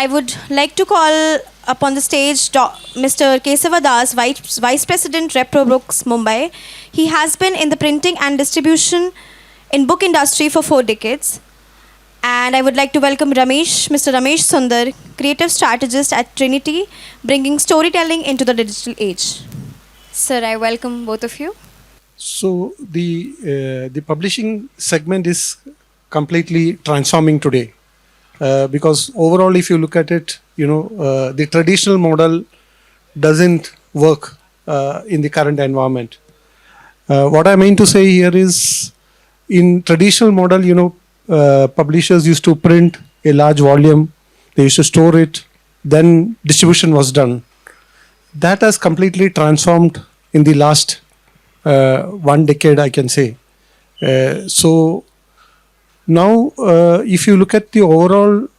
I would like to call upon the stage Mr. Kesava Das, Vice President, Repro Books, Mumbai. He has been in the printing and distribution in book industry for 4 decades. And I would like to welcome Ramesh, Mr. Ramesh Sundar, creative strategist at Trinity, bringing storytelling into the digital age. Sir, I welcome both of you. So the publishing segment is completely transforming today because overall, if you look at it, the traditional model doesn't work in the current environment. What I mean to say here is, in traditional model, publishers used to print a large volume, they used to store it, then distribution was done. That has completely transformed in the last 1 decade, I can say. So now, if you look at the overall,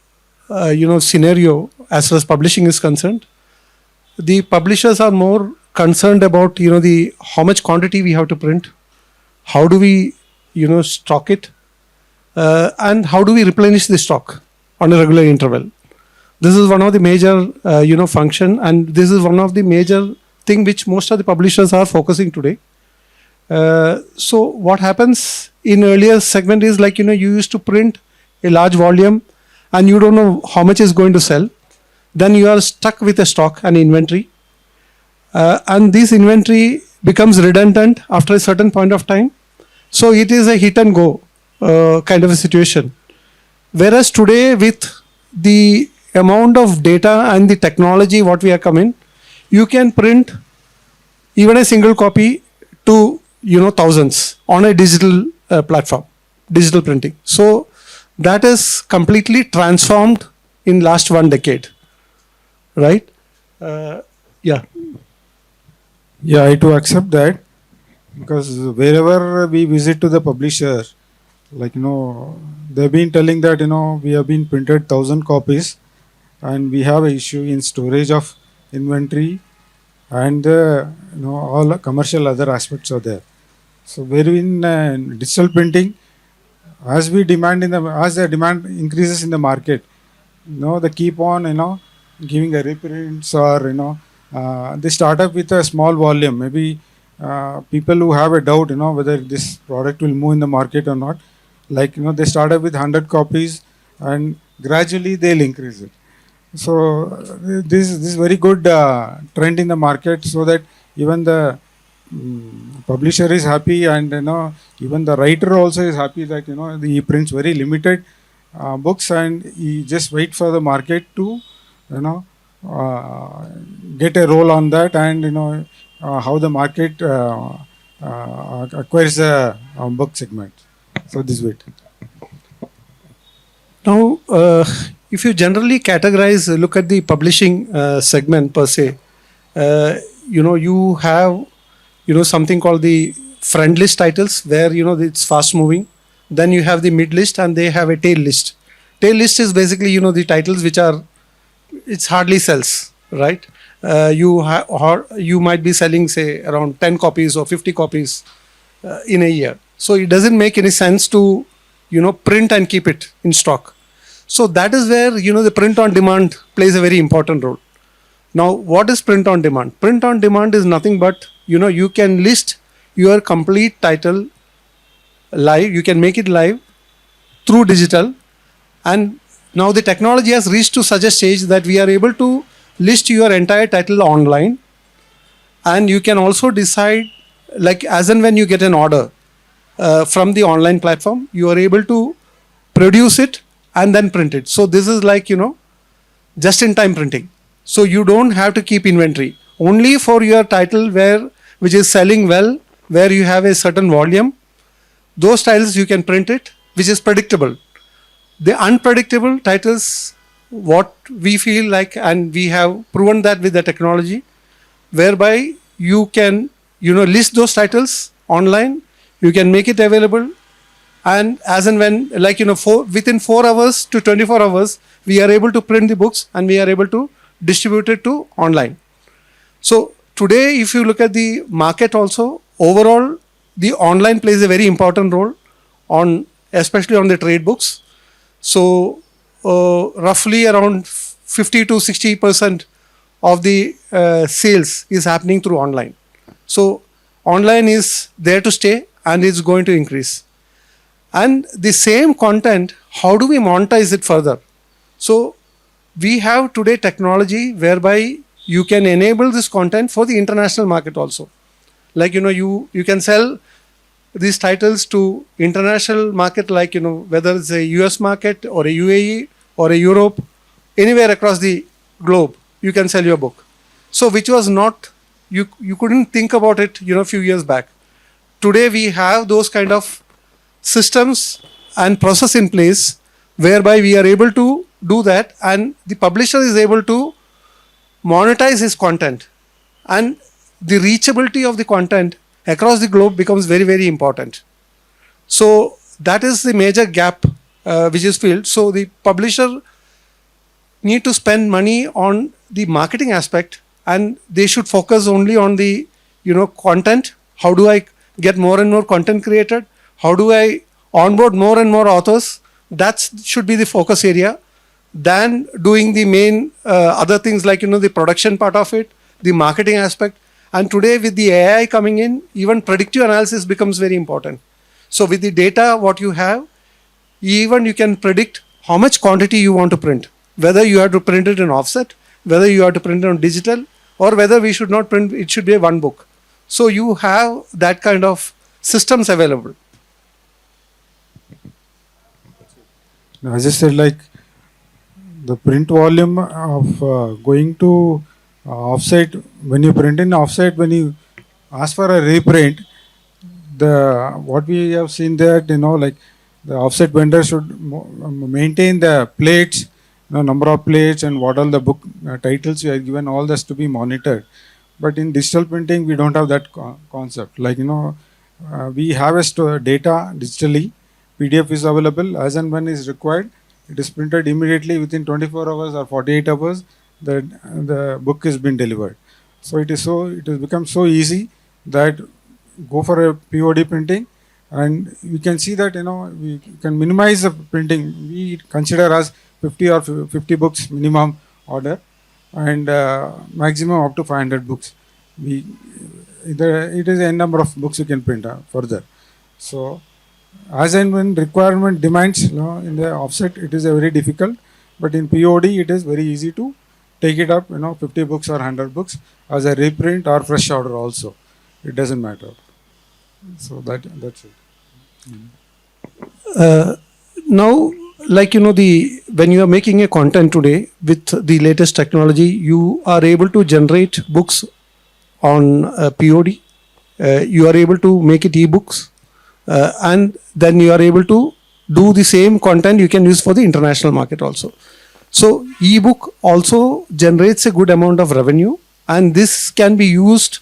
scenario as far as publishing is concerned, the publishers are more concerned about, the how much quantity we have to print, how do we, stock it, and how do we replenish the stock on a regular interval. This is one of the major, function, and this is one of the major thing which most of the publishers are focusing today. So what happens in earlier segment is like, you used to print a large volume and you don't know how much is going to sell. Then you are stuck with a stock and inventory. And this inventory becomes redundant after a certain point of time. So it is a hit and go kind of a situation. Whereas today, with the amount of data and the technology what we are coming, you can print even a single copy to thousands on a digital platform, digital printing. So that is completely transformed in last 1 decade, right? Yeah. Yeah, I too accept that, because wherever we visit to the publisher, like, they've been telling that, we have been printed 1,000 copies and we have an issue in storage of inventory and, all commercial other aspects are there. So where in digital printing, as the demand increases in the market, they keep on, giving a reprints or, they start up with a small volume. Maybe people who have a doubt, whether this product will move in the market or not, like, they start up with 100 copies and gradually they'll increase it. So this is very good trend in the market, so that even the publisher is happy and, even the writer also is happy that, he prints very limited books and he just wait for the market to, get a role on that, and how the market acquires a book segment. So this way. Now, if you generally categorize, look at the publishing segment per se, you have, something called the friend list titles where, it's fast moving. Then you have the mid list and they have a tail list. Tail list is basically, the titles which are, it's hardly sells, right? You might be selling, say, around 10 copies or 50 copies in a year. So it doesn't make any sense to, print and keep it in stock. So that is where, the print on demand plays a very important role. Now, what is print on demand? Print on demand is nothing but, you can list your complete title live, you can make it live through digital. And now the technology has reached to such a stage that we are able to list your entire title online. And you can also decide, like, as and when you get an order from the online platform, you are able to produce it and then print it. So this is like, just in time printing. So you don't have to keep inventory. Only for your title which is selling well, where you have a certain volume, those titles you can print it, which is predictable. The unpredictable titles, what we feel like, and we have proven that with the technology, whereby you can, list those titles online, you can make it available, and as and when, like, within 4 hours to 24 hours, we are able to print the books and we are able to distribute it to online. So today, if you look at the market also, overall, the online plays a very important role especially on the trade books. So roughly around 50 to 60% of the sales is happening through online. So online is there to stay and it's going to increase. And the same content, how do we monetize it further? So we have today technology whereby you can enable this content for the international market also. Like, you can sell these titles to international market, like, whether it's a US market or a UAE or a Europe, anywhere across the globe, you can sell your book. So which was not, you couldn't think about it, a few years back. Today we have those kind of systems and process in place whereby we are able to do that, and the publisher is able to monetize his content, and the reachability of the content across the globe becomes very, very important. So that is the major gap which is filled. So the publisher need to spend money on the marketing aspect, and they should focus only on the content. How do I get more and more content created? How do I onboard more and more authors? That should be the focus area, than doing the main other things like the production part of it, the marketing aspect. And today with the AI coming in, even predictive analysis becomes very important. So with the data what you have, even you can predict how much quantity you want to print, whether you have to print it in offset, whether you have to print it on digital, or whether we should not print, it should be a one book. So you have that kind of systems available. As I said, like the print volume of going to offsite, when you print in offsite, when you ask for a reprint, what we have seen that like the offset vendor should maintain the plates, number of plates and what all the book titles you are given, all this to be monitored. But in digital printing, we don't have that concept. Like we have a data digitally. PDF is available as and when is required. It is printed immediately within 24 hours or 48 hours. The book has been delivered. So it has become so easy that go for a POD printing, and we can see that we can minimize the printing. We consider as 50 or 50 books minimum order, and maximum up to 500 books. It is a number of books you can print further. So as and when requirement demands, in the offset it is a very difficult, but in POD it is very easy to take it up, 50 books or 100 books as a reprint or fresh order also. It doesn't matter. So that's it. Now, like when you are making a content today with the latest technology, you are able to generate books on POD. You are able to make it ebooks, and then you are able to do the same content you can use for the international market also. So ebook also generates a good amount of revenue, and this can be used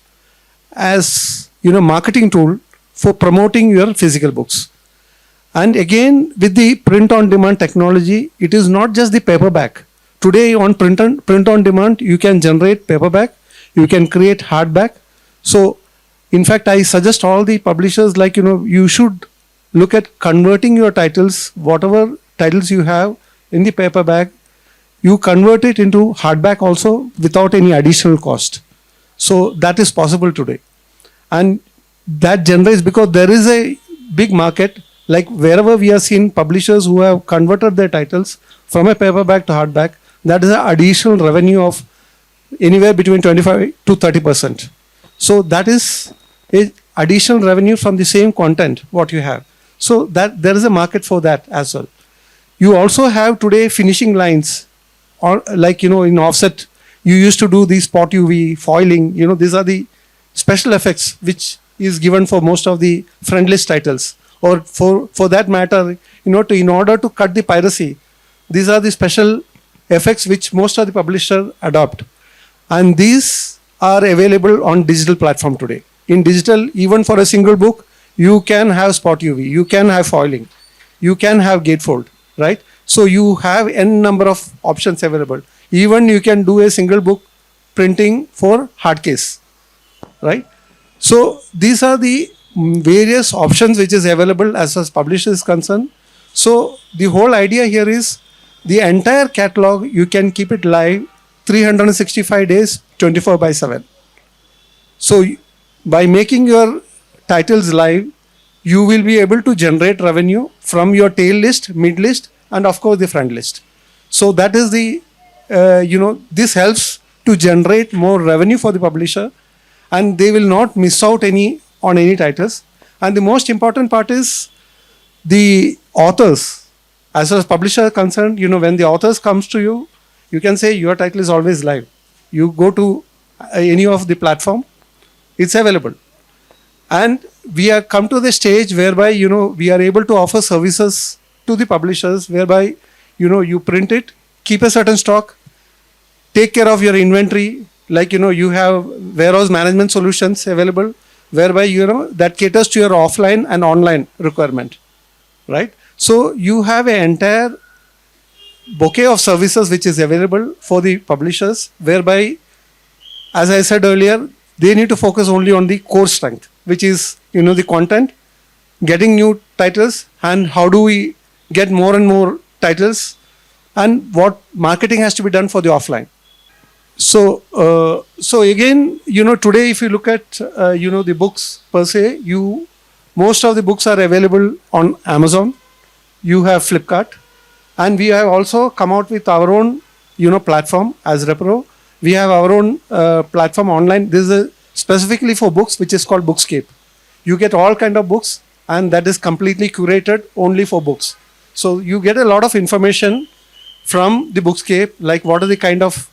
as marketing tool for promoting your physical books. And again, with the print on demand technology, it is not just the paperback. Today on print on demand, you can generate paperback, you can create hardback. So in fact, I suggest all the publishers, like you should look at converting your titles, whatever titles you have in the paperback, you convert it into hardback also without any additional cost. So that is possible today. And that generates, because there is a big market, like wherever we are seeing publishers who have converted their titles from a paperback to hardback, that is an additional revenue of anywhere between 25 to 30%. So that is a additional revenue from the same content what you have. So that there is a market for that as well. You also have today finishing lines, or like in offset, you used to do the spot UV foiling. These are the special effects which is given for most of the friendless titles, or for that matter, in order to cut the piracy, these are the special effects which most of the publishers adopt, and these are available on digital platform today. In digital, even for a single book, you can have spot UV, you can have foiling, you can have gatefold, right? So you have n number of options available. Even you can do a single book printing for hard case, right? So these are the various options which is available as far as publisher is concerned. So the whole idea here is the entire catalog, you can keep it live 365 days, 24 by 7. So by making your titles live, you will be able to generate revenue from your tail list, mid list, and of course the front list. So that is the, this helps to generate more revenue for the publisher, and they will not miss out on any titles. And the most important part is the authors. As far as publisher is concerned, when the authors comes to you, you can say your title is always live. You go to any of the platform, it's available. And we have come to the stage whereby, we are able to offer services to the publishers whereby, you print it, keep a certain stock, take care of your inventory, like, you have warehouse management solutions available whereby, that caters to your offline and online requirement, right? So you have an entire bouquet of services which is available for the publishers whereby, as I said earlier, they need to focus only on the core strength, which is, the content, getting new titles, and how do we get more and more titles, and what marketing has to be done for the offline. So, again, today if you look at, the books per se, most of the books are available on Amazon. You have Flipkart, and we have also come out with our own, platform as Repro. We have our own platform online. This is specifically for books, which is called Bookscape. You get all kind of books, and that is completely curated only for books. So you get a lot of information from the Bookscape, like what are the kind of,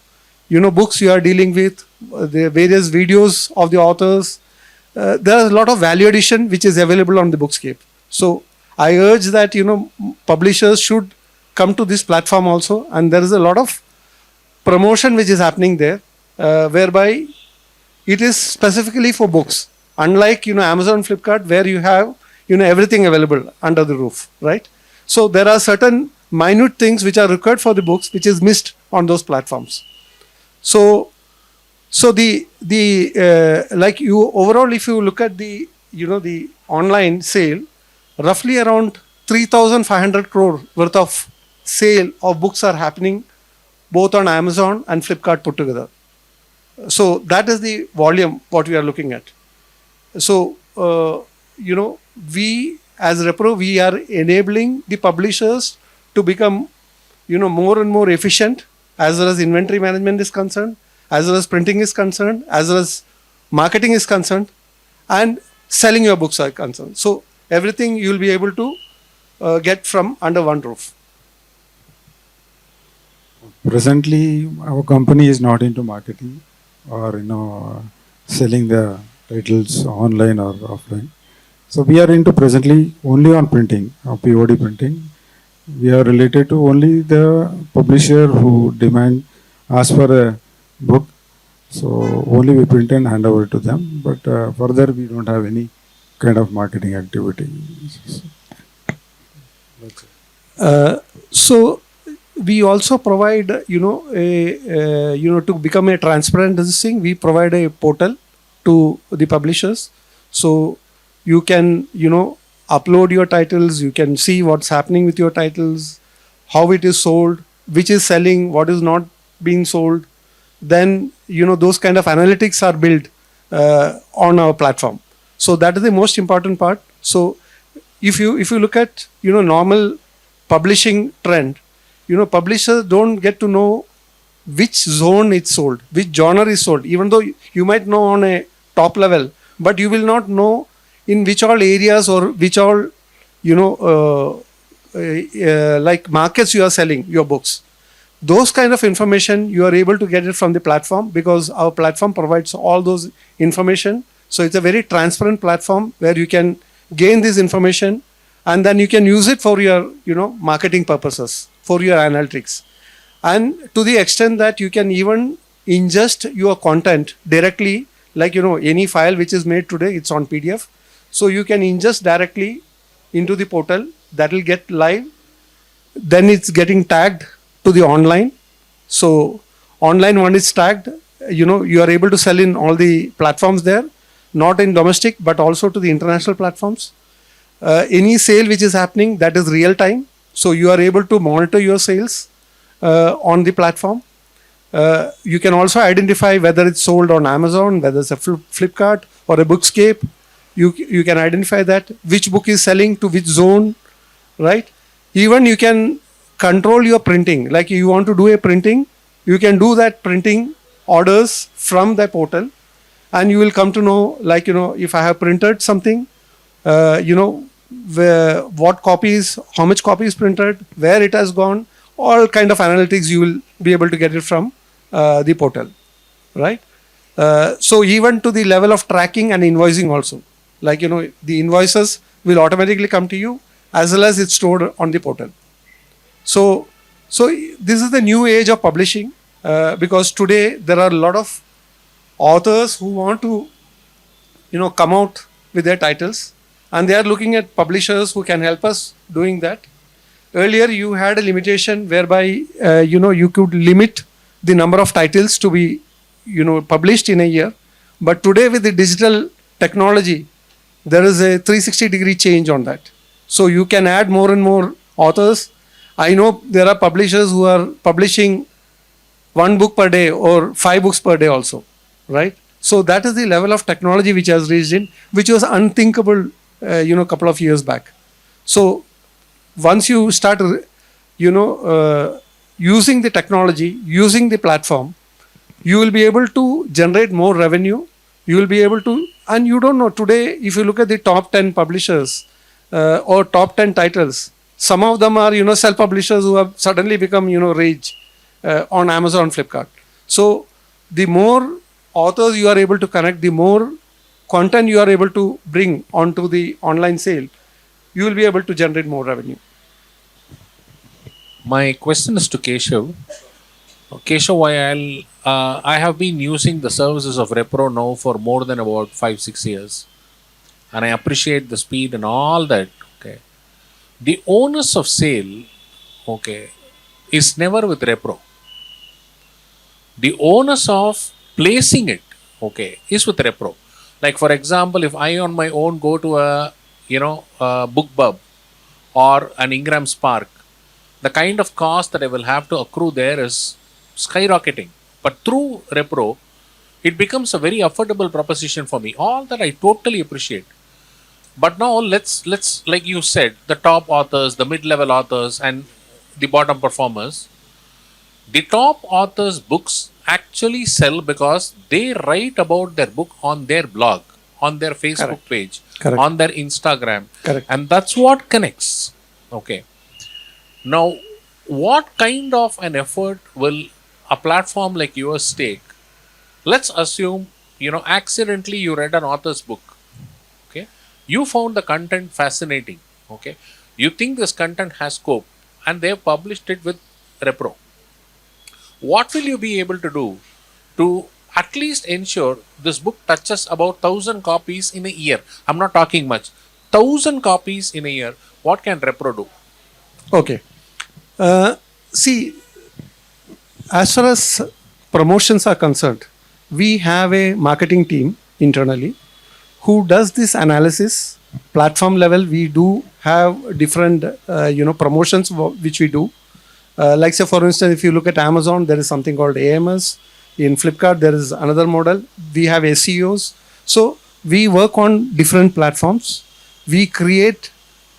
books you are dealing with, the various videos of the authors. There is a lot of value addition which is available on the Bookscape. So I urge that, publishers should come to this platform also, and there is a lot of promotion which is happening there, whereby it is specifically for books. Unlike, Amazon, Flipkart, where you have, everything available under the roof, right? So there are certain minute things which are required for the books, which is missed on those platforms. So the like you overall, if you look at the, the online sale, roughly around 3,500 crore worth of sale of books are happening both on Amazon and Flipkart put together. So that is the volume what we are looking at. So, we as Repro, we are enabling the publishers to become, more and more efficient as well as inventory management is concerned, as well as printing is concerned, as well as marketing is concerned, and selling your books are concerned. So everything you will be able to get from under one roof. Presently, our company is not into marketing or selling the titles online or offline. So we are into presently only on printing, POD printing. We are related to only the publisher who ask for a book. So only we print and hand over to them. But further, we don't have any kind of marketing activity. So we also provide, to become a transparent thing, we provide a portal to the publishers. So you can, upload your titles, you can see what's happening with your titles, how it is sold, which is selling, what is not being sold. Then, those kind of analytics are built on our platform. So that is the most important part. So if you look at, normal publishing trend, publishers don't get to know which zone it's sold, which genre is sold, even though you might know on a top level, but you will not know in which all areas or which all, like markets you are selling your books. Those kind of information, you are able to get it from the platform because our platform provides all those information. So it's a very transparent platform where you can gain this information and then you can use it for your, marketing purposes, for your analytics. And to the extent that you can even ingest your content directly, like, any file which is made today, it's on PDF. So you can ingest directly into the portal, that will get live. Then it's getting tagged to the online. So online one is tagged, you are able to sell in all the platforms there, not in domestic, but also to the international platforms. Any sale which is happening, that is real time. So you are able to monitor your sales on the platform. You can also identify whether it's sold on Amazon, whether it's a Flipkart or a Bookscape. You can identify that, which book is selling to which zone, right? Even you can control your printing. Like you want to do a printing, you can do that printing orders from the portal, and you will come to know, like, if I have printed something, what copies, how much copies printed, where it has gone, all kind of analytics you will be able to get it from the portal, right? So even to the level of tracking and invoicing also, like, the invoices will automatically come to you as well as it's stored on the portal. So this is the new age of publishing, because today there are a lot of authors who want to, come out with their titles, and they are looking at publishers who can help us doing that. Earlier, you had a limitation whereby, you could limit the number of titles to be, published in a year. But today with the digital technology, there is a 360-degree change on that. So you can add more and more authors. I know there are publishers who are publishing 1 book per day or 5 books per day also, right? So that is the level of technology which has reached in, which was unthinkable, couple of years back. So once you start, using the technology, using the platform, you will be able to generate more revenue. You will be able to, and you don't know, today, if you look at the top 10 publishers or top 10 titles, some of them are, self-publishers who have suddenly become, rage on Amazon, Flipkart. So the more authors you are able to connect, the more content you are able to bring onto the online sale, you will be able to generate more revenue. My question is to Keshav. Keshav, I have been using the services of Repro now for more than about 5-6 years, and I appreciate the speed and all that. Okay, the onus of sale, okay, is never with Repro. The onus of placing it, okay, is with Repro. Like, for example, if I on my own go to a BookBub or an Ingram Spark, the kind of cost that I will have to accrue there is skyrocketing. But through Repro, it becomes a very affordable proposition for me. All that I totally appreciate. But now let's like you said, the top authors, the mid-level authors, and the bottom performers. The top authors' books actually sell because they write about their book on their blog, on their Facebook page, on their Instagram. And that's what connects. Okay. Now, what kind of an effort will a platform like yours take? Let's assume, accidentally you read an author's book. Okay. You found the content fascinating. Okay. You think this content has scope, and they've published it with Repro. What will you be able to do to at least ensure this book touches about 1,000 copies in a year? I'm not talking much. 1,000 copies in a year. What can Repro do? Okay. See, as far as promotions are concerned, we have a marketing team internally who does this analysis. Platform level, we do have different, promotions which we do. Like, say, for instance, if you look at Amazon, there is something called AMS. In Flipkart, there is another model. We have SEOs. So we work on different platforms. We create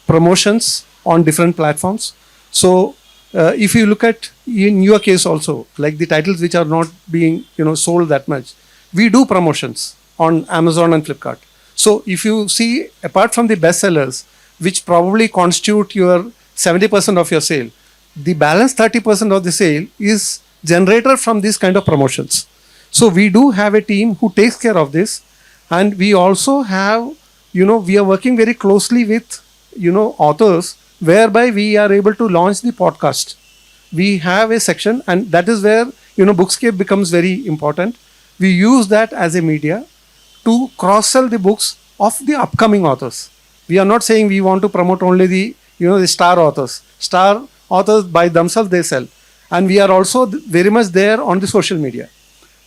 promotions on different platforms. So if you look at, in your case also, like the titles which are not being, sold that much, we do promotions on Amazon and Flipkart. So if you see, apart from the bestsellers, which probably constitute your 70% of your sale, the balance 30% of the sale is generated from these kind of promotions. So we do have a team who takes care of this, and we also have, we are working very closely with, authors, whereby we are able to launch the podcast. We have a section, and that is where, Bookscape becomes very important. We use that as a media to cross-sell the books of the upcoming authors. We are not saying we want to promote only the, the star authors. Star authors by themselves, they sell. And we are also very much there on the social media.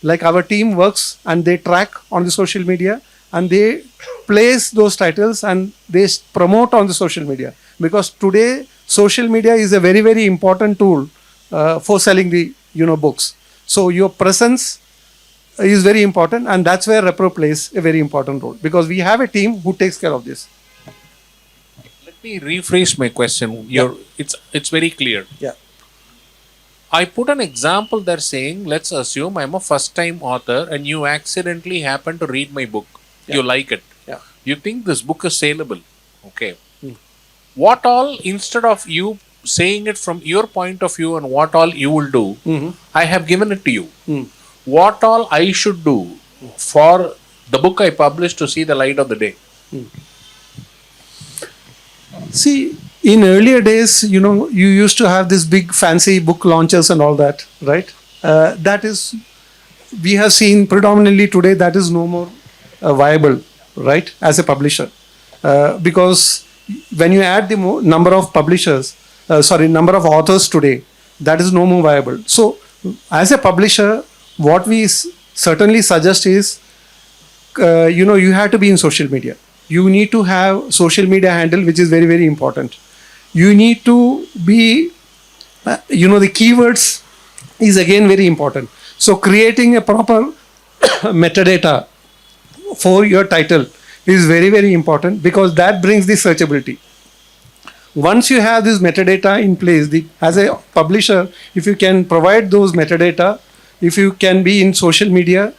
Like, our team works and they track on the social media, and they place those titles and they promote on the social media. Because today, social media is a very, very important tool for selling the books. So your presence is very important, and that's where Repro plays a very important role, because we have a team who takes care of this. Let me rephrase my question. It's very clear. Yeah. I put an example there saying, let's assume I'm a first time author and you accidentally happen to read my book. Yeah. You like it. Yeah. You think this book is saleable. Okay. What all, instead of you saying it from your point of view and what all you will do, I have given it to you. What all I should do for the book I published to see the light of the day? See, in earlier days, you used to have this big fancy book launches and all that, right? That is, we have seen predominantly today, that is no more viable, right, as a publisher. Because when you add the number of publishers, number of authors today, that is no more viable. So, as a publisher, what we certainly suggest is, you have to be in social media. You need to have social media handle, which is very, very important. You need to be, the keywords is again very important. So creating a proper metadata for your title is very, very important, because that brings the searchability. Once you have this metadata in place, as a publisher, if you can provide those metadata, if you can be in social media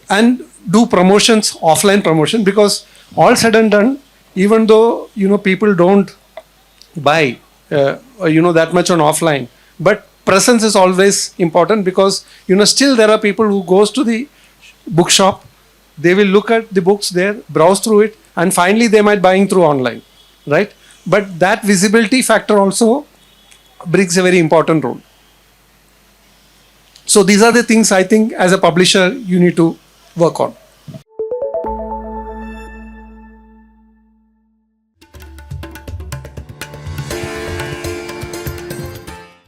and do promotions, offline promotion, because all said and done, even though people don't buy that much on offline, but presence is always important, because still there are people who goes to the bookshop, they will look at the books there, browse through it, and finally they might buying through online, right? But that visibility factor also brings a very important role. So these are the things I think as a publisher you need to work on.